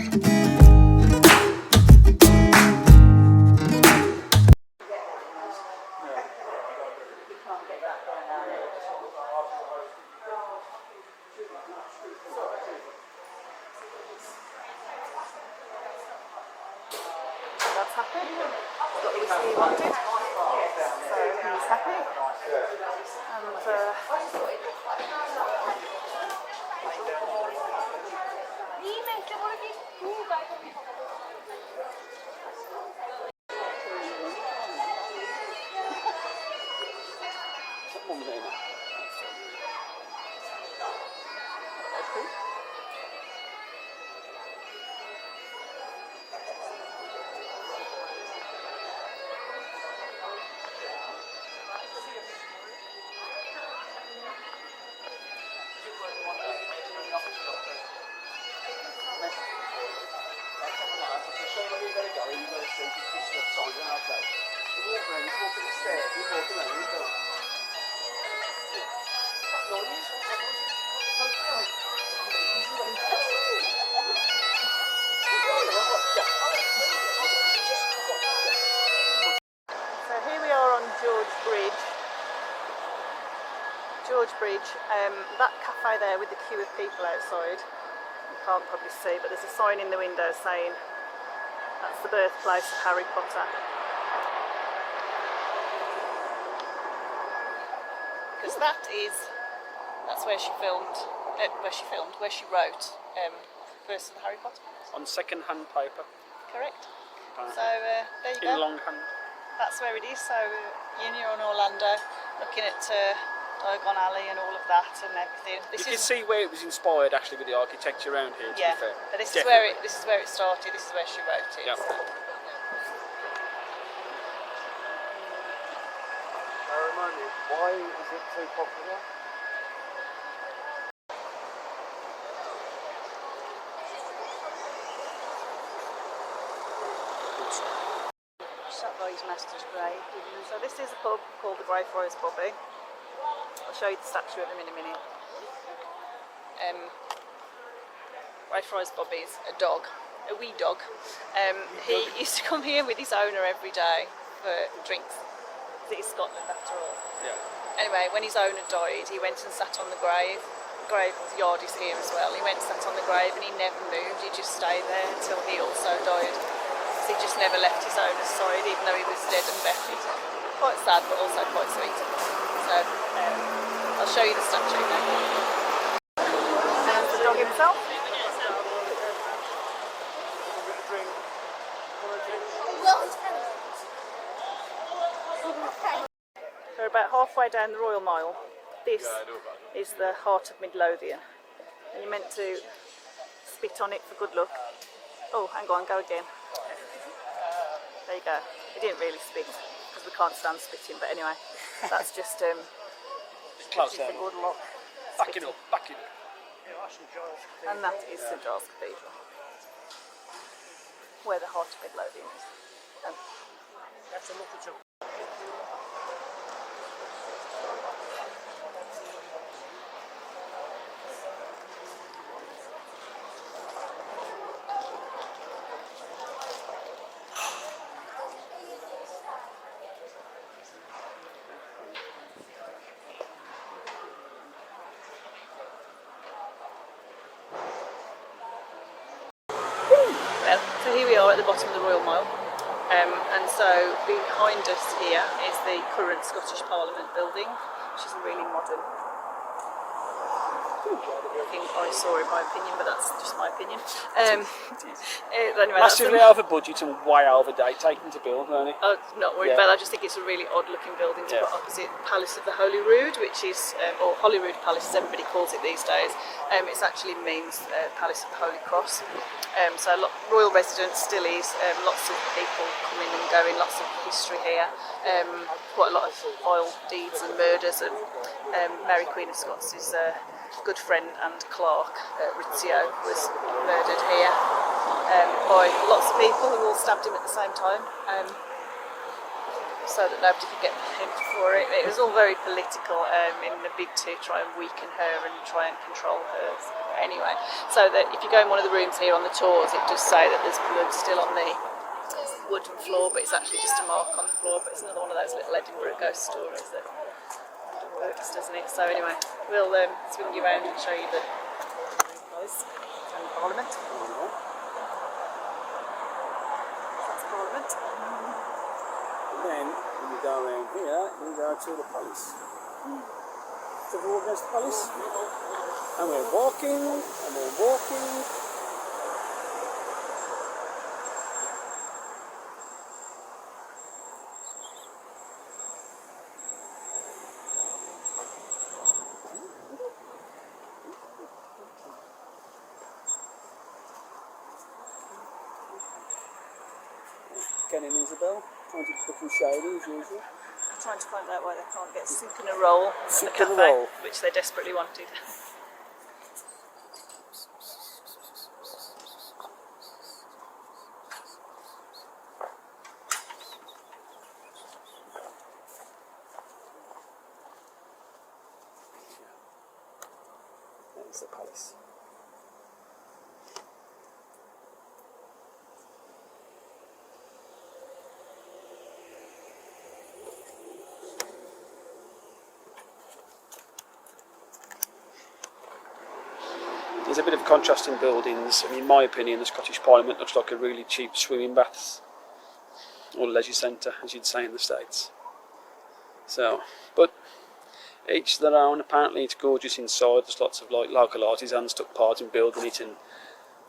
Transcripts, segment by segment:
That's happy. Got the whiskey he wanted. So he's happy. George Bridge, that cafe there with the queue of people outside, you can't probably see, but there's a sign in the window saying that's the birthplace of Harry Potter. Because that's where she filmed, where she wrote verses of Harry Potter. On second-hand paper. Correct. Right. So there you go. In longhand. That's where it is. So you're in Orlando, looking at Diagon Alley and all of that and everything. You can see where it was inspired actually with the architecture around here. Yeah, to be fair. but this is where it started. This is where she wrote it. Yep. So. Remind me, why is it so popular? Sat by his master's grave. So this is a pub called the Greyfriars Bobby. I'll show you the statue of him in a minute. Greyfriars Bobby's a dog, a wee dog. He used to come here with his owner every day for drinks. It is Scotland after all. Yeah. Anyway, when his owner died, he went and sat on the grave. The yard is here as well. He went and sat on the grave and he never moved. He just stayed there until he also died. So he just never left his owner's side, even though he was dead and buried. Quite sad, but also quite sweet. So I'll show you the statue now. And the dog himself. We're about halfway down the Royal Mile. This is the heart of Midlothian. And you're meant to spit on it for good luck. Oh, hang on, go again. There you go. He didn't really spit because we can't stand spitting, but anyway, that's just Close for good luck. Back it up, back it up. And that is St Giles Cathedral, where the heart of Midlothian is. That's a look at you. So here we are at the bottom of the Royal Mile, and so behind us here is the current Scottish Parliament building, which is a really modern eyesore in my opinion, but that's just my opinion. Anyway, Massively over budget and way over date taken to build, aren't it? I'm not worried about it. I just think it's a really odd looking building to put opposite Palace of the Holyrood, which is, or Holyrood Palace as everybody calls it these days. It actually means Palace of the Holy Cross. So royal residence still is, lots of people coming and going, lots of history here, quite a lot of vile deeds and murders, and Mary Queen of Scots is good friend and clerk, Rizzio, was murdered here by lots of people who all stabbed him at the same time. so that nobody could get blamed for it. It was all very political in the bid to try and weaken her and try and control her. Anyway, so that if you go in one of the rooms here on the tours, it does say that there's blood still on the wooden floor, but it's actually just a mark on the floor. But it's another one of those little Edinburgh ghost stories that works, doesn't it? So anyway, we'll swing you around and show you the place and the Parliament. That's Parliament. And then, when you go around here, you go to the palace. So we walk against the palace. And we're walking, and we're walking. Ken and Isabel, trying to book and shady as usual. Trying to find out why they can't get soup and a roll at the Soup and a cafe, roll. which they desperately wanted. There's the palace. There's a bit of contrast in buildings. I mean, in my opinion, the Scottish Parliament looks like a really cheap swimming bath or leisure centre, as you'd say in the States. So, but each their own. Apparently, it's gorgeous inside. There's lots of like local artisans took part in building it and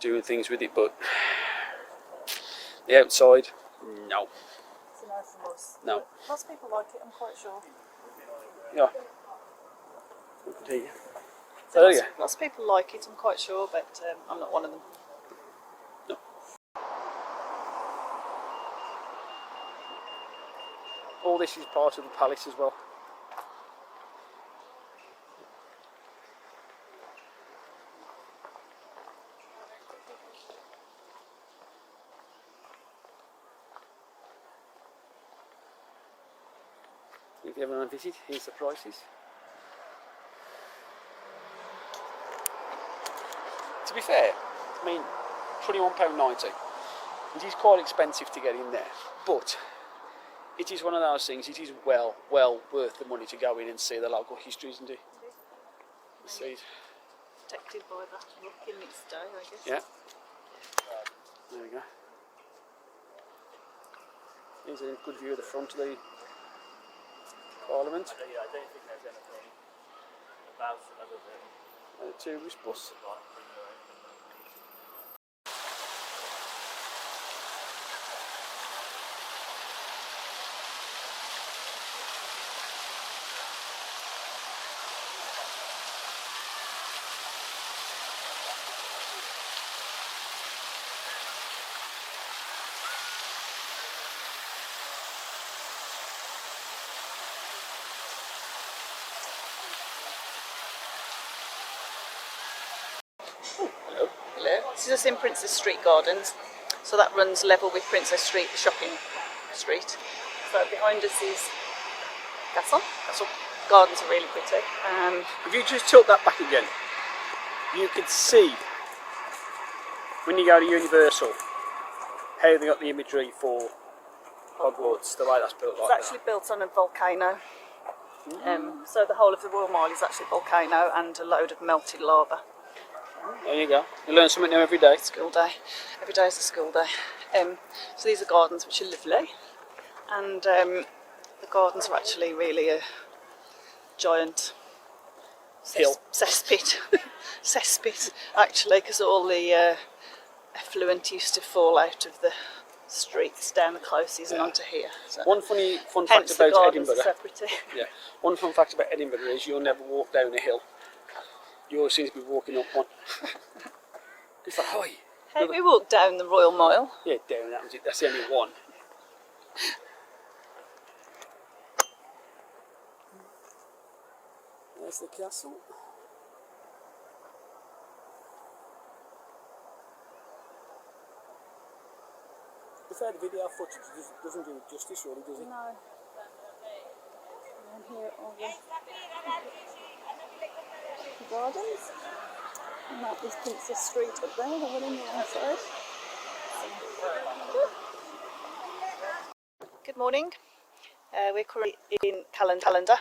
doing things with it. But the outside, no, It's a no from us. no. Lots of people like it, I'm quite sure. Yeah. There you go. So there you go. Lots of people like it, I'm quite sure, but I'm not one of them. No. All this is part of the palace as well. If you ever want to visit, here's the prices. To be fair, I mean, £21.90. It is quite expensive to get in there, but it is one of those things. It is well worth the money to go in and see the local history, isn't it? See it. Protected by that rock in its day, I guess. Yeah. There we go. Here's a good view of the front of the Parliament. I don't think there's anything about it other than And a tourist bus. Hello. Hello. This is us in Princess Street Gardens. So that runs level with Princess Street, the shopping street. So behind us is Castle. Gardens are really pretty. If you just tilt that back again, you could see when you go to Universal how they got the imagery for Hogwarts, the way that's built It's like actually built on a volcano. So the whole of the Royal Mile is actually a volcano and a load of melted lava. that. There you go. You learn something new every day. School day. Every day is a school day. So these are gardens which are lovely, and the gardens are actually really a giant Hill. cesspit. Cesspit, actually, because all the effluent used to fall out of the streets down the closes and onto here. So One fun fact hence the about gardens Edinburgh. are so pretty. Yeah. One fun fact about Edinburgh is you'll never walk down a hill. You always seem to be walking up one. It's like, hi. Hey, we walked down the Royal Mile. Yeah, down that was it. That's the only one. There's the castle. The fair video footage doesn't do it justice, really, does it? No. here are the gardens. And that is Princess Street up there, the one on the outside. Good morning. We're currently in Callander,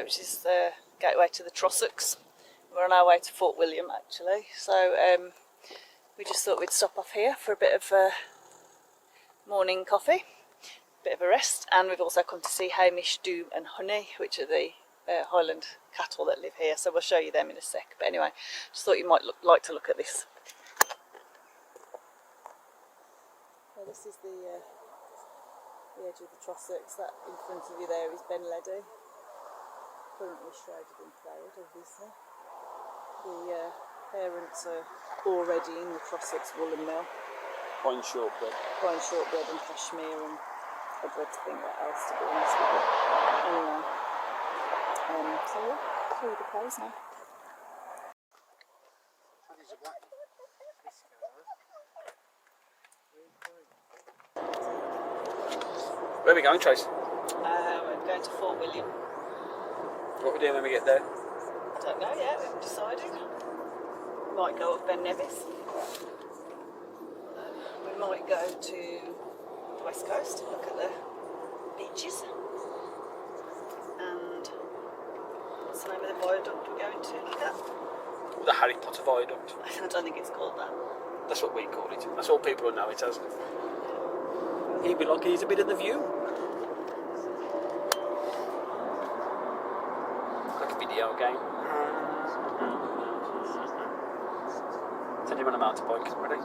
which is the gateway to the Trossachs. We're on our way to Fort William actually, so we just thought we'd stop off here for a bit of morning coffee, a bit of a rest, and we've also come to see Hamish, Doom and Honey, which are the Highland cattle that live here, so we'll show you them in a sec. But anyway, just thought you might like to look at this. So this is the edge of the Trossachs. That in front of you there is Ben Leddy, currently shrouded in cloud, obviously. The parents are already in the Trossachs woolen mill. Buying shortbread. Buying shortbread and cashmere and I'd love to think what else, to be honest with you. Anyway, so yeah, show you the place now. Where are we going, Trace? We're going to Fort William. What are we doing when we get there? I don't know yet, we haven't decided. We might go up Ben Nevis. We might go to the west coast and look at the beaches. And what's the name of the viaduct we're going to look at? The Harry Potter Viaduct. I don't think it's called that. That's what we call it. That's all people will know it as. He'd be lucky he's a bit of the view. Like a video game. Send him on a motorbike, ready?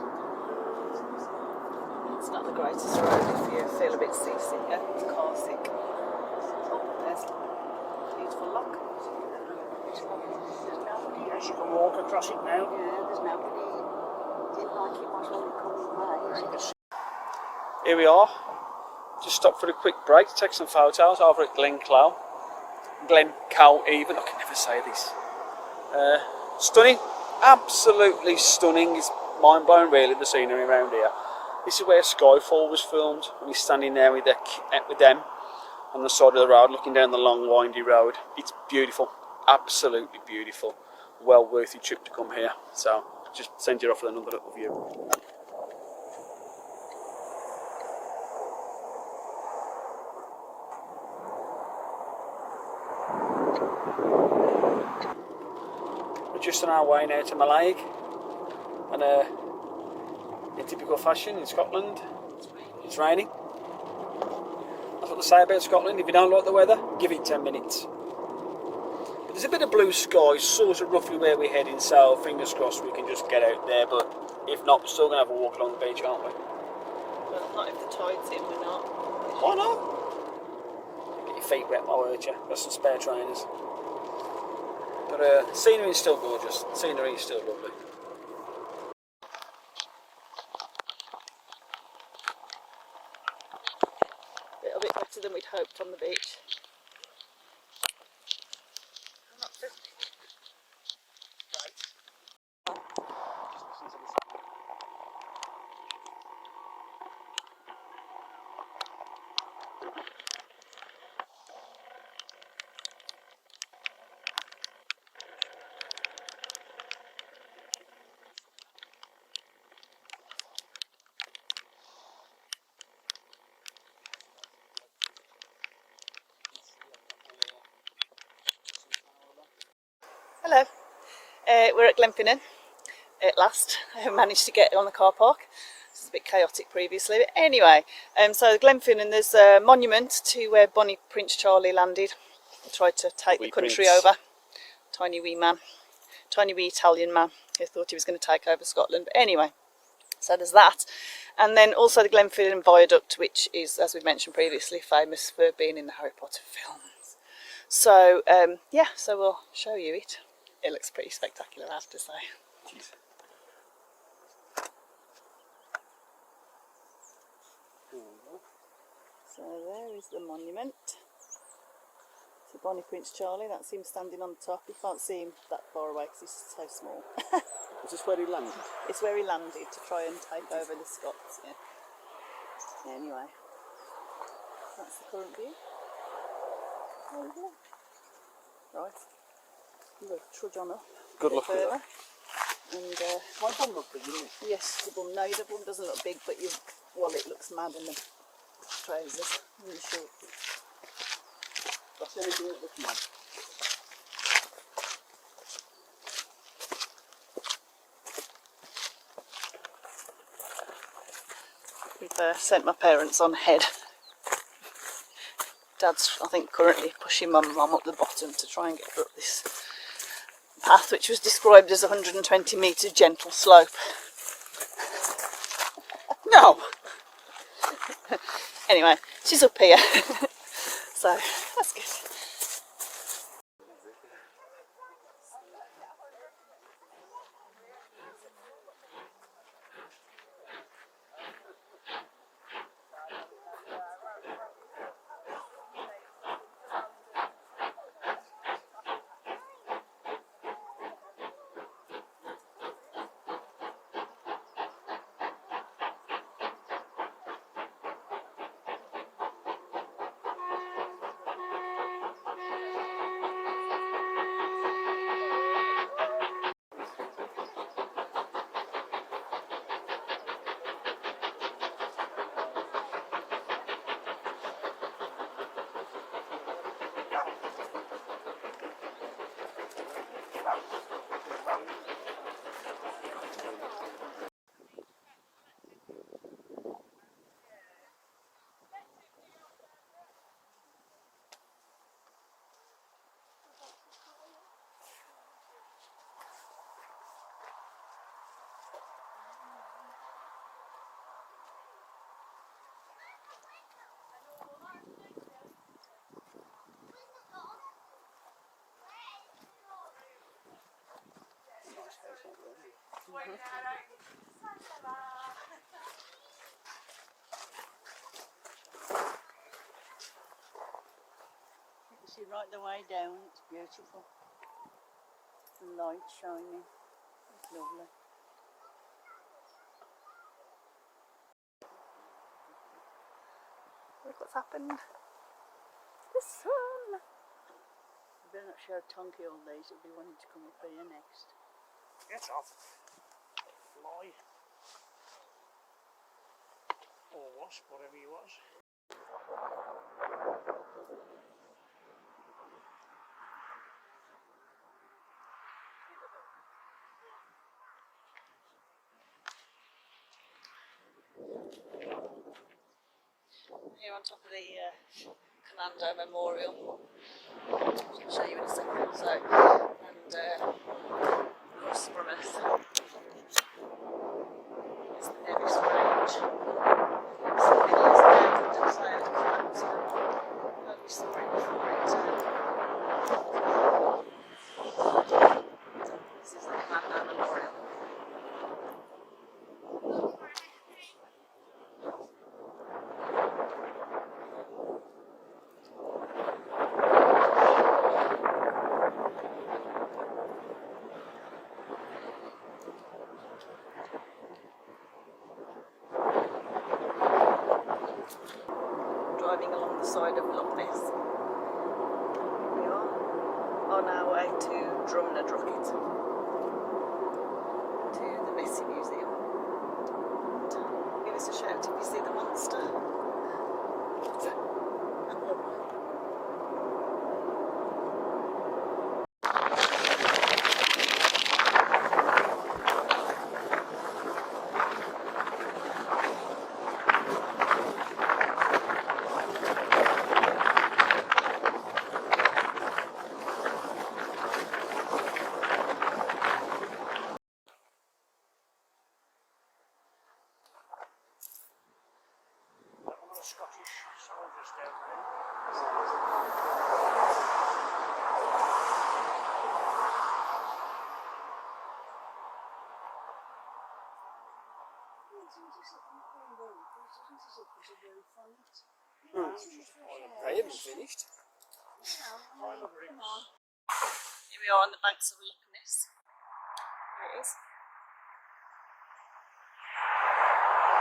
It's not the greatest road if you feel a bit seasick, it's car sick. Oh, there's a beautiful loch. Yes, you can walk across it now. Yeah, there's nobody. Didn't like it much when it comes away. Here we are. Just stopped for a quick break to take some photos over at Glencoe even. I can never say this. Stunning, absolutely stunning. It's mind blowing, really, the scenery around here. This is where Skyfall was filmed, and he's standing there with them on the side of the road, looking down the long, windy road. It's beautiful, absolutely beautiful. Well worth your trip to come here. So just send you off with another little view. We're just on our way now to Malaig, and in typical fashion in Scotland, it's raining. That's what they say about Scotland. If you don't like the weather, give it 10 minutes. But there's a bit of blue sky, sort of roughly where we're heading, so fingers crossed we can just get out there. But if not, we're still going to have a walk along the beach, aren't we? Well, not if the tide's in, we're not. Why not? Get your feet wet, I'll hurt you. Got some spare trainers. But scenery is still gorgeous. Scenery is still lovely. A little bit better than we'd hoped on the beach. Hello, we're at Glenfinnan at last. I managed to get on the car park. This was a bit chaotic previously, but anyway, so Glenfinnan, there's a monument to where Bonnie Prince Charlie landed. He tried to take the country over. Tiny wee man, tiny wee Italian man who thought he was going to take over Scotland. But anyway, so there's that. And then also the Glenfinnan Viaduct, which is, as we mentioned previously, famous for being in the Harry Potter films. So yeah, so we'll show you it. It looks pretty spectacular, I have to say. Jeez. So there is the monument to Bonnie Prince Charlie. That's him standing on the top. You can't see him that far away because he's so small. Is this where he landed? It's where he landed to try and take over the Scots. Yeah. Anyway, that's the current view. Right. I'm going to trudge on up. Good a bit luck with further. And My bum looked big, didn't it? yes, the bum. No, the bum doesn't look big, but your wallet looks mad in the trousers and the shorts. That's the only thing that looks mad. We've sent my parents on ahead. Dad's, I think, currently pushing mum up the bottom to try and get her up this path, which was described as a 120 metre gentle slope. No! Anyway, she's up here, so that's good. You see right the way down, it's beautiful. The light shining, it's lovely. Look what's happened. The sun! I better not show Tonky all these, it'll be wanting to come up here next. Get off. Fly. Or wasp, whatever you was. Here on top of the Callander Memorial, which I'll show you in a second. So, and across from us is the Nevis range. So it is there, just like a Callander. We saw it before it. This is the Callander Memorial. Driving along the side of Loch Ness. We are on our way to Drumnadrochit, to the Messi Museum. And give us a shout if you see the monster. Scottish soldiers down there. I haven't finished. Here we are on the banks of Loch Ness. There it is.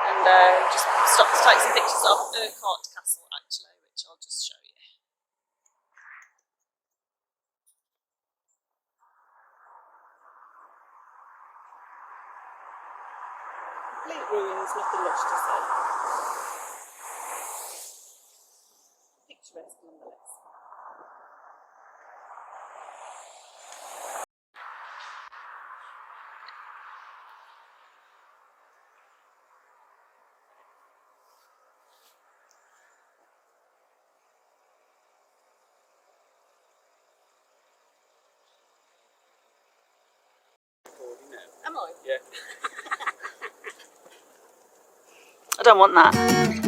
And just stop to take some pictures of Urquhart Castle actually, which I'll just show you. ruins, nothing much to say. Picturesque nonetheless. Am I? Yeah. I don't want that.